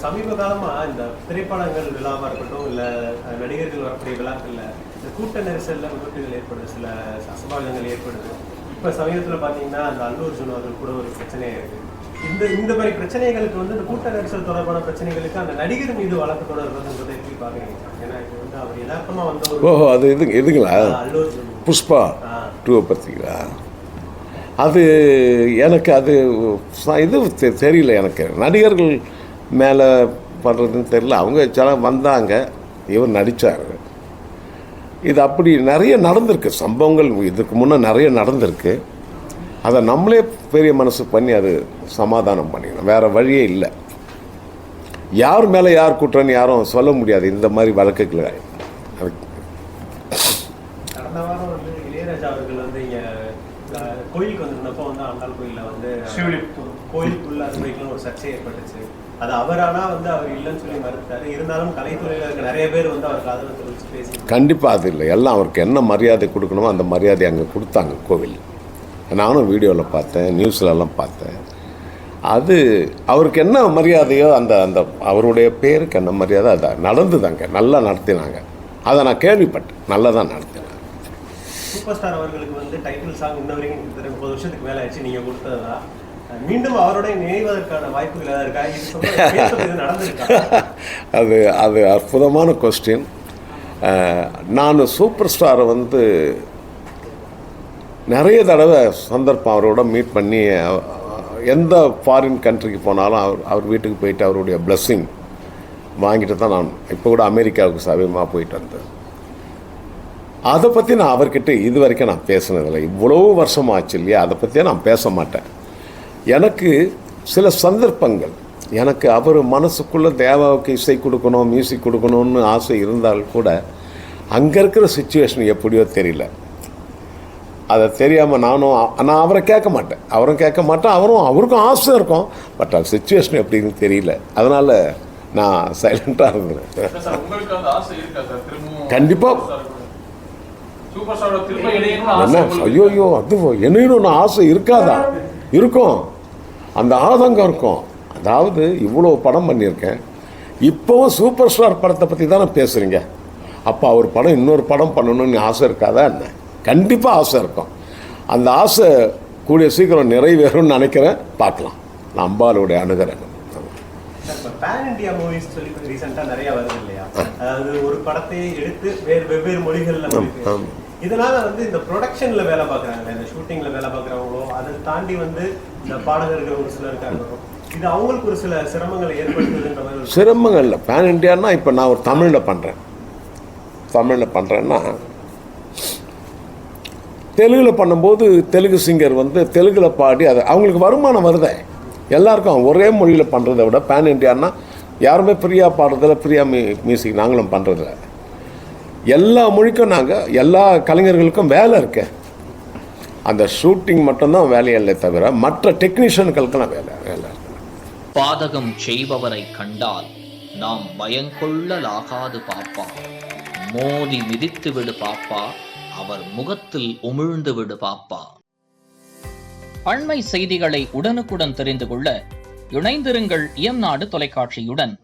சமீப காலமா இந்த திரைப்படங்கள் விழாவா இருக்கட்டும் இல்ல நடிகர்கள் வரக்கூடிய விழாக்கள்ல இந்த கூட்ட நெரிசல்ல விபத்துகள் ஏற்படுது, சில அசம்பாவிதங்கள் ஏற்படுது. இப்ப சமீபத்துல பாத்தீங்கன்னா அந்த அல்லு அர்ஜுன் அவர்கள் கூட ஒரு பிரச்சனையா இருக்கு. இந்த மாதிரி பிரச்சனைகளுக்கு இந்த கூட்ட நெரிசல் தொடர்பான பிரச்சனைகளுக்கு அந்த நடிகர் மீது வழக்கு தொடர்புன்றதை எப்படி பாக்குறீங்க? ஏன்னா இது அவர் யதார்த்தமா ஒரு அது எதுங்களா அல்லு அர்ஜுன் புஷ்பா 2 பார்த்தீங்களா? அது எனக்கு அது இது தெரியல. எனக்கு நடிகர்கள் மேலே பண்ணுறதுன்னு தெரியல. அவங்க சில வந்தாங்க, இவர் நடித்தார். இது அப்படி நிறைய நடந்திருக்கு சம்பவங்கள். இதுக்கு முன்னே நிறைய நடந்திருக்கு. அதை நம்மளே பெரிய மனசு பண்ணி அது சமாதானம் பண்ணிக்கணும். வேறு வழியே இல்லை. யார் மேலே யார் குற்றன்னு யாரும் சொல்ல முடியாது இந்த மாதிரி வழக்குகளை. கடந்த வாரம் இளையராஜா அவர்கள் இங்கே கோயிலுக்கு வந்திருந்தப்போ ஆண்டாள் கோயிலில் கோயிலுக்குள்ள அது ஒரு சர்ச்சை ஏற்பட்டுச்சு. அது அவரானா அவர் இல்லைன்னு சொல்லி மறுத்தாரு. இருந்தாலும் கலைத்துறையில் இருக்க நிறைய பேர் அவருக்கு ஆதரவு தெரிவித்து பேசி கண்டிப்பாக அது இல்லை. எல்லாம் அவருக்கு என்ன மரியாதை கொடுக்கணுமோ அந்த மரியாதை அங்கே கொடுத்தாங்க கோவில். நானும் வீடியோவில் பார்த்தேன், நியூஸ்லலாம் பார்த்தேன். அது அவருக்கு என்ன மரியாதையோ அந்த அந்த அவருடைய பேருக்கு என்ன மரியாதை அதை நடந்துதாங்க, நல்லா நடத்தினாங்க. அதை நான் கேள்விப்பட்டேன், நல்லா தான் நடத்தினாங்க. சூப்பர் ஸ்டார் அவர்களுக்கு டைட்டில் சாங் இன்ன வரைக்கும் 30 வருஷத்துக்கு மேலே ஆச்சு நீங்கள் கொடுத்ததா? மீண்டும் அவருடைய நினைவதற்கான வாய்ப்புகள் நடந்திருக்கா? அது அது அற்புதமான கொஸ்டின். நான் சூப்பர் ஸ்டாரை நிறைய தடவை சந்தர்ப்பம் அவரோட மீட் பண்ணி எந்த ஃபாரின் கண்ட்ரிக்கு போனாலும் அவர் வீட்டுக்கு போயிட்டு அவருடைய பிளஸ்ஸிங் வாங்கிட்டு தான் நான் இப்போ கூட அமெரிக்காவுக்கு சமீபமாக போயிட்டு வந்தேன். அதை பற்றி நான் அவர்கிட்ட இது வரைக்கும் நான் பேசினதில்லை. இவ்வளோ வருஷம் ஆச்சு இல்லையா, அதை பற்றியே நான் பேச மாட்டேன். எனக்கு சில சந்தர்ப்பங்கள், எனக்கு அவர் மனசுக்குள்ளே தேவாவுக்கு இசை கொடுக்கணும், மியூசிக் கொடுக்கணும்னு ஆசை இருந்தால் கூட அங்கே இருக்கிற சுச்சுவேஷன் எப்படியோ தெரியல. அதை தெரியாமல் நான் அவரை கேட்க மாட்டேன், அவரும் கேட்க மாட்டேன். அவருக்கும் ஆசை இருக்கும், பட் அது சுச்சுவேஷன் எப்படின்னு தெரியல. அதனால் நான் சைலண்ட்டாக இருந்தேன். கண்டிப்பாக என்ன ஐயோ அது என்னன்னு ஆசை இருக்காதா? இருக்கும், அந்த ஆதங்கம் இருக்கும். அதாவது இவ்வளோ படம் பண்ணியிருக்கேன், இப்போவும் சூப்பர் ஸ்டார் படத்தை பற்றி தானே பேசுகிறீங்க. அப்போ அவர் படம் இன்னொரு படம் பண்ணணும்னு ஆசை இருக்காதா என்ன? கண்டிப்பாக ஆசை இருக்கும். அந்த ஆசை கூடிய சீக்கிரம் நிறைவேறும்னு நினைக்கிறேன். பார்க்கலாம். நான் அம்பாளுடைய அணுகிறேன். பேன் இண்டியா மூவிஸ் சொல்லி ரீசெண்டாக நிறையா வருது இல்லையா? அதாவது ஒரு படத்தை எடுத்து வெவ்வேறு மொழிகளில் இதனால இந்த ப்ரொடக்ஷன்ல வேலை பார்க்குறாங்க, இந்த ஷூட்டிங்ல வேலை பார்க்குறவங்களோ, அதை தாண்டி இந்த பாடகர்கள் ஒரு சிலர் இருக்காங்க, இது அவங்களுக்கு ஒரு சில சிரமங்களை ஏற்படுத்துதுன்ற மாதிரி. சிரமங்கள் இல்லை. பேன் இண்டியான்னா இப்போ நான் ஒரு தமிழில் பண்ணுறேன்னா தெலுங்கில் பண்ணும்போது தெலுங்கு சிங்கர் தெலுங்கில் பாடி அது அவங்களுக்கு வருமானம் வருதே. எல்லாருக்கும் ஒரே மொழியில் பண்ணுறதை விட பேன் இண்டியான்னா யாருமே ஃப்ரீயாக பாடுறதில்ல, ஃப்ரீயாக மியூசிக் நாங்களும் பண்ணுறதில்ல. எல்லா மொழிக்கும் நாங்கள் எல்லா கலைஞர்களுக்கும் வேலை இருக்கு. அந்த ஷூட்டிங் மட்டும்தான் வேலையில்லை தவிர மற்ற டெக்னீஷியன்களுக்கெல்லாம் வேலை இருக்கு. பாதகம் செய்பவரை கண்டால் நாம் பயங்கொள்ளலாகாது பாப்பா, மோதி மிதித்து விடு பாப்பா, அவர் முகத்தில் உமிழ்ந்து விடு பாப்பா. அண்மை செய்திகளை உடனுக்குடன் தெரிந்து கொள்ள இணைந்திருங்கள் இயம்நாடு தொலைக்காட்சியுடன்.